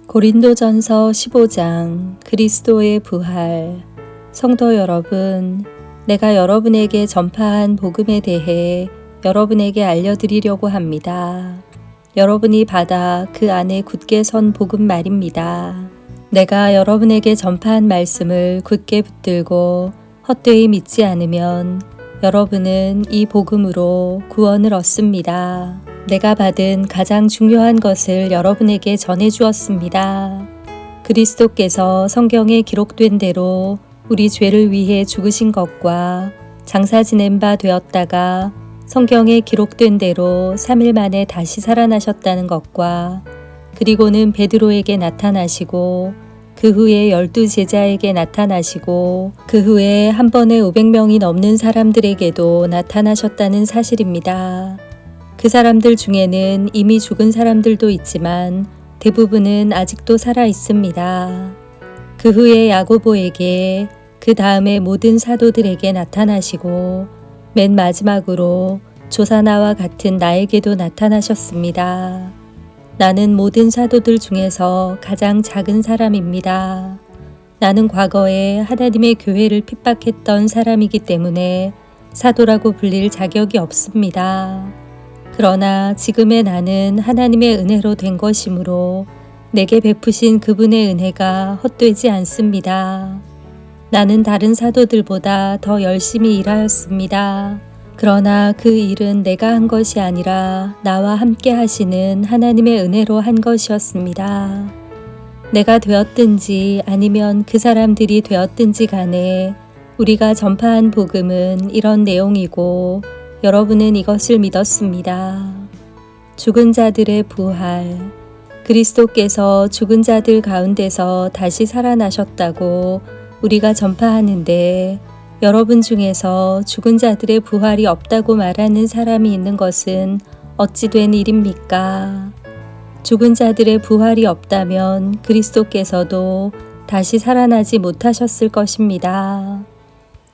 고린도전서 15장 그리스도의 부활. 성도 여러분, 내가 여러분에게 전파한 복음에 대해 여러분에게 알려드리려고 합니다. 여러분이 받아 그 안에 굳게 선 복음 말입니다. 내가 여러분에게 전파한 말씀을 굳게 붙들고 헛되이 믿지 않으면 여러분은 이 복음으로 구원을 얻습니다. 내가 받은 가장 중요한 것을 여러분에게 전해 주었습니다. 그리스도께서 성경에 기록된 대로 우리 죄를 위해 죽으신 것과 장사 지낸 바 되었다가 성경에 기록된 대로 3일 만에 다시 살아나셨다는 것과 그리고는 베드로에게 나타나시고 그 후에 12제자에게 나타나시고 그 후에 한 번에 500명이 넘는 사람들에게도 나타나셨다는 사실입니다. 그 사람들 중에는 이미 죽은 사람들도 있지만 대부분은 아직도 살아 있습니다. 그 후에 야고보에게, 그 다음에 모든 사도들에게 나타나시고 맨 마지막으로 조사나와 같은 나에게도 나타나셨습니다. 나는 모든 사도들 중에서 가장 작은 사람입니다. 나는 과거에 하나님의 교회를 핍박했던 사람이기 때문에 사도라고 불릴 자격이 없습니다. 그러나 지금의 나는 하나님의 은혜로 된 것이므로 내게 베푸신 그분의 은혜가 헛되지 않습니다. 나는 다른 사도들보다 더 열심히 일하였습니다. 그러나 그 일은 내가 한 것이 아니라 나와 함께 하시는 하나님의 은혜로 한 것이었습니다. 내가 되었든지 아니면 그 사람들이 되었든지 간에 우리가 전파한 복음은 이런 내용이고 여러분은 이것을 믿었습니다. 죽은 자들의 부활. 그리스도께서 죽은 자들 가운데서 다시 살아나셨다고 우리가 전파하는데 여러분 중에서 죽은 자들의 부활이 없다고 말하는 사람이 있는 것은 어찌 된 일입니까? 죽은 자들의 부활이 없다면 그리스도께서도 다시 살아나지 못하셨을 것입니다.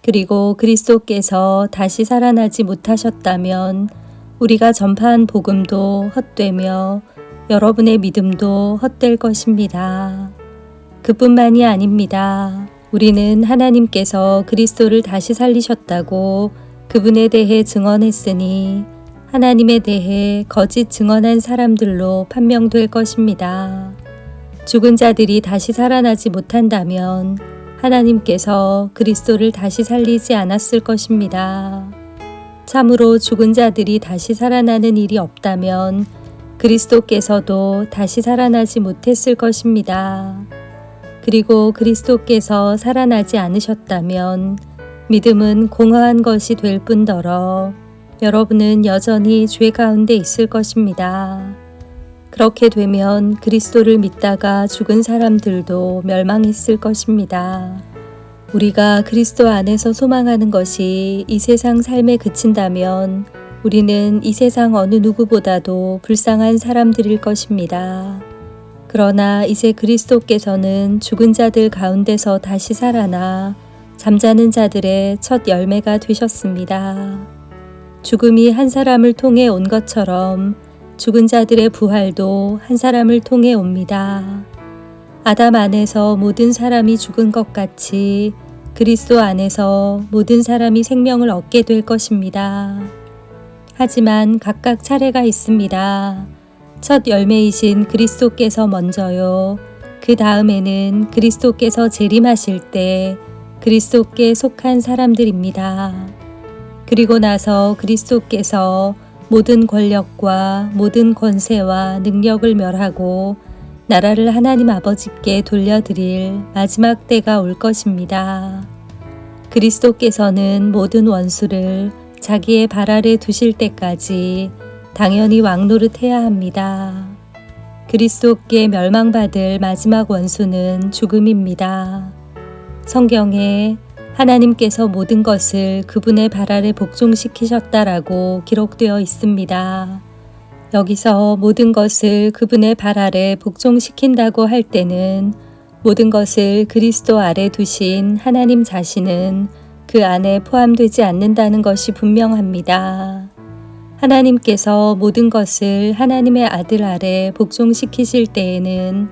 그리고 그리스도께서 다시 살아나지 못하셨다면 우리가 전파한 복음도 헛되며 여러분의 믿음도 헛될 것입니다. 그뿐만이 아닙니다. 우리는 하나님께서 그리스도를 다시 살리셨다고 그분에 대해 증언했으니 하나님에 대해 거짓 증언한 사람들로 판명될 것입니다. 죽은 자들이 다시 살아나지 못한다면 하나님께서 그리스도를 다시 살리지 않았을 것입니다. 참으로 죽은 자들이 다시 살아나는 일이 없다면 그리스도께서도 다시 살아나지 못했을 것입니다. 그리고 그리스도께서 살아나지 않으셨다면 믿음은 공허한 것이 될 뿐더러 여러분은 여전히 죄 가운데 있을 것입니다. 그렇게 되면 그리스도를 믿다가 죽은 사람들도 멸망했을 것입니다. 우리가 그리스도 안에서 소망하는 것이 이 세상 삶에 그친다면 우리는 이 세상 어느 누구보다도 불쌍한 사람들일 것입니다. 그러나 이제 그리스도께서는 죽은 자들 가운데서 다시 살아나 잠자는 자들의 첫 열매가 되셨습니다. 죽음이 한 사람을 통해 온 것처럼 죽은 자들의 부활도 한 사람을 통해 옵니다. 아담 안에서 모든 사람이 죽은 것 같이 그리스도 안에서 모든 사람이 생명을 얻게 될 것입니다. 하지만 각각 차례가 있습니다. 첫 열매이신 그리스도께서 먼저요. 그 다음에는 그리스도께서 재림하실 때 그리스도께 속한 사람들입니다. 그리고 나서 그리스도께서 모든 권력과 모든 권세와 능력을 멸하고 나라를 하나님 아버지께 돌려드릴 마지막 때가 올 것입니다. 그리스도께서는 모든 원수를 자기의 발 아래 두실 때까지 당연히 왕노릇해야 합니다. 그리스도께 멸망받을 마지막 원수는 죽음입니다. 성경에 하나님께서 모든 것을 그분의 발 아래 복종시키셨다라고 기록되어 있습니다. 여기서 모든 것을 그분의 발 아래 복종시킨다고 할 때는 모든 것을 그리스도 아래 두신 하나님 자신은 그 안에 포함되지 않는다는 것이 분명합니다. 하나님께서 모든 것을 하나님의 아들 아래 복종시키실 때에는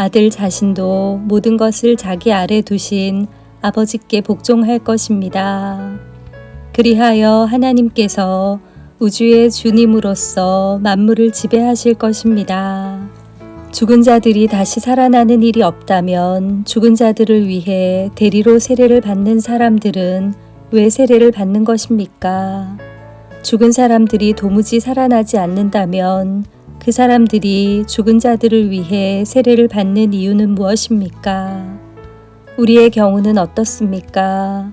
아들 자신도 모든 것을 자기 아래 두신 아버지께 복종할 것입니다. 그리하여 하나님께서 우주의 주님으로서 만물을 지배하실 것입니다. 죽은 자들이 다시 살아나는 일이 없다면 죽은 자들을 위해 대리로 세례를 받는 사람들은 왜 세례를 받는 것입니까? 죽은 사람들이 도무지 살아나지 않는다면 그 사람들이 죽은 자들을 위해 세례를 받는 이유는 무엇입니까? 우리의 경우는 어떻습니까?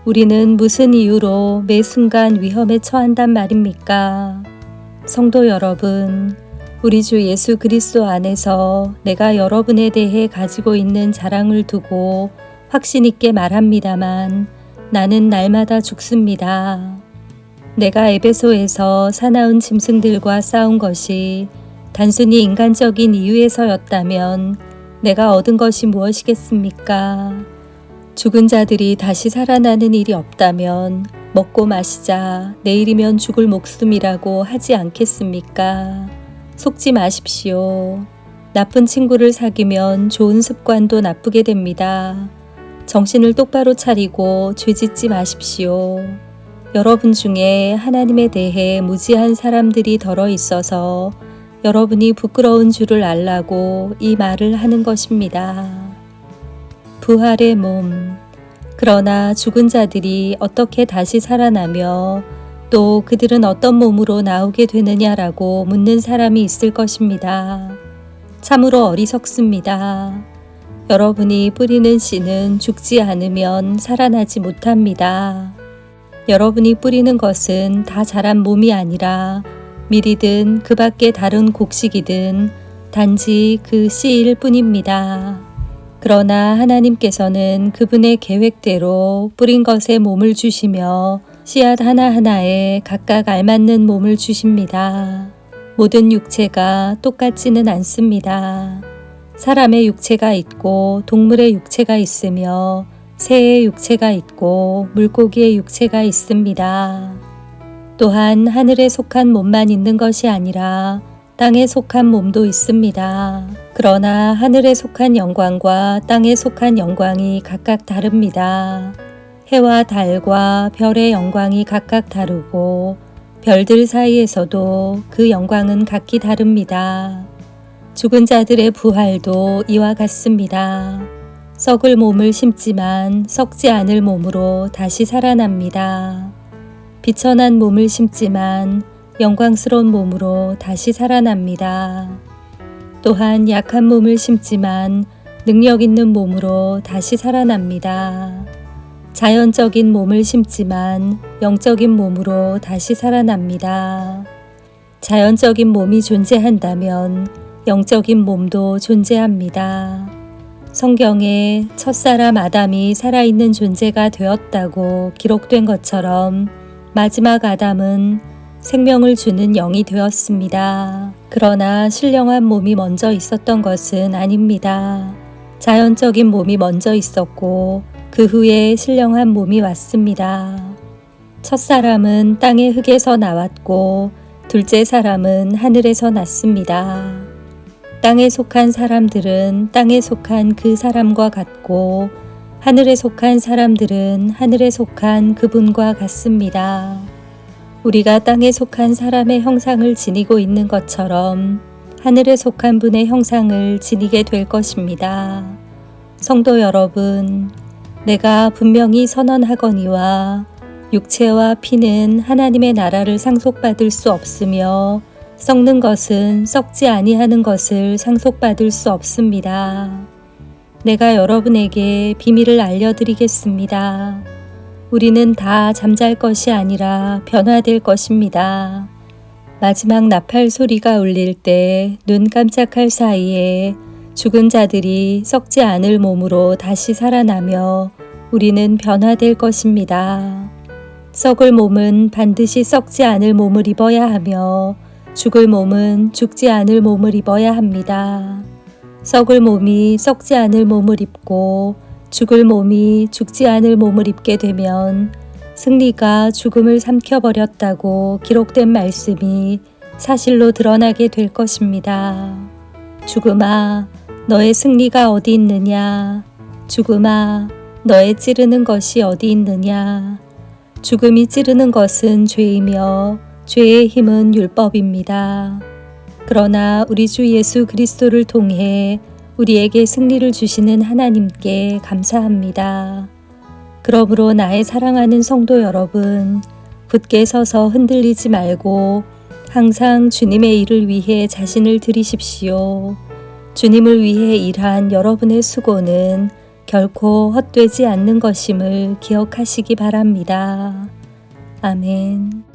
우리는 무슨 이유로 매 순간 위험에 처한단 말입니까? 성도 여러분, 우리 주 예수 그리스도 안에서 내가 여러분에 대해 가지고 있는 자랑을 두고 확신 있게 말합니다만 나는 날마다 죽습니다. 내가 에베소에서 사나운 짐승들과 싸운 것이 단순히 인간적인 이유에서였다면 내가 얻은 것이 무엇이겠습니까? 죽은 자들이 다시 살아나는 일이 없다면 먹고 마시자 내일이면 죽을 목숨이라고 하지 않겠습니까? 속지 마십시오. 나쁜 친구를 사귀면 좋은 습관도 나쁘게 됩니다. 정신을 똑바로 차리고 죄짓지 마십시오. 여러분 중에 하나님에 대해 무지한 사람들이 덜어 있어서 여러분이 부끄러운 줄을 알라고 이 말을 하는 것입니다. 부활의 몸. 그러나 죽은 자들이 어떻게 다시 살아나며 또 그들은 어떤 몸으로 나오게 되느냐라고 묻는 사람이 있을 것입니다. 참으로 어리석습니다. 여러분이 뿌리는 씨는 죽지 않으면 살아나지 못합니다. 여러분이 뿌리는 것은 다 자란 몸이 아니라 밀이든 그 밖에 다른 곡식이든 단지 그 씨일 뿐입니다. 그러나 하나님께서는 그분의 계획대로 뿌린 것에 몸을 주시며 씨앗 하나하나에 각각 알맞는 몸을 주십니다. 모든 육체가 똑같지는 않습니다. 사람의 육체가 있고 동물의 육체가 있으며 새의 육체가 있고 물고기의 육체가 있습니다. 또한 하늘에 속한 몸만 있는 것이 아니라 땅에 속한 몸도 있습니다. 그러나 하늘에 속한 영광과 땅에 속한 영광이 각각 다릅니다. 해와 달과 별의 영광이 각각 다르고 별들 사이에서도 그 영광은 각기 다릅니다. 죽은 자들의 부활도 이와 같습니다. 썩을 몸을 심지만 썩지 않을 몸으로 다시 살아납니다. 비천한 몸을 심지만 영광스러운 몸으로 다시 살아납니다. 또한 약한 몸을 심지만 능력 있는 몸으로 다시 살아납니다. 자연적인 몸을 심지만 영적인 몸으로 다시 살아납니다. 자연적인 몸이 존재한다면 영적인 몸도 존재합니다. 성경에 첫사람 아담이 살아있는 존재가 되었다고 기록된 것처럼 마지막 아담은 생명을 주는 영이 되었습니다. 그러나 신령한 몸이 먼저 있었던 것은 아닙니다. 자연적인 몸이 먼저 있었고 그 후에 신령한 몸이 왔습니다. 첫사람은 땅의 흙에서 나왔고 둘째 사람은 하늘에서 났습니다. 땅에 속한 사람들은 땅에 속한 그 사람과 같고 하늘에 속한 사람들은 하늘에 속한 그분과 같습니다. 우리가 땅에 속한 사람의 형상을 지니고 있는 것처럼 하늘에 속한 분의 형상을 지니게 될 것입니다. 성도 여러분, 내가 분명히 선언하거니와 육체와 피는 하나님의 나라를 상속받을 수 없으며 썩는 것은 썩지 아니하는 것을 상속받을 수 없습니다. 내가 여러분에게 비밀을 알려드리겠습니다. 우리는 다 잠잘 것이 아니라 변화될 것입니다. 마지막 나팔 소리가 울릴 때 눈 깜짝할 사이에 죽은 자들이 썩지 않을 몸으로 다시 살아나며 우리는 변화될 것입니다. 썩을 몸은 반드시 썩지 않을 몸을 입어야 하며 죽을 몸은 죽지 않을 몸을 입어야 합니다. 썩을 몸이 썩지 않을 몸을 입고 죽을 몸이 죽지 않을 몸을 입게 되면 승리가 죽음을 삼켜버렸다고 기록된 말씀이 사실로 드러나게 될 것입니다. 죽음아, 너의 승리가 어디 있느냐? 죽음아, 너의 찌르는 것이 어디 있느냐? 죽음이 찌르는 것은 죄이며 죄의 힘은 율법입니다. 그러나 우리 주 예수 그리스도를 통해 우리에게 승리를 주시는 하나님께 감사합니다. 그러므로 나의 사랑하는 성도 여러분, 굳게 서서 흔들리지 말고 항상 주님의 일을 위해 자신을 드리십시오. 주님을 위해 일한 여러분의 수고는 결코 헛되지 않는 것임을 기억하시기 바랍니다. 아멘.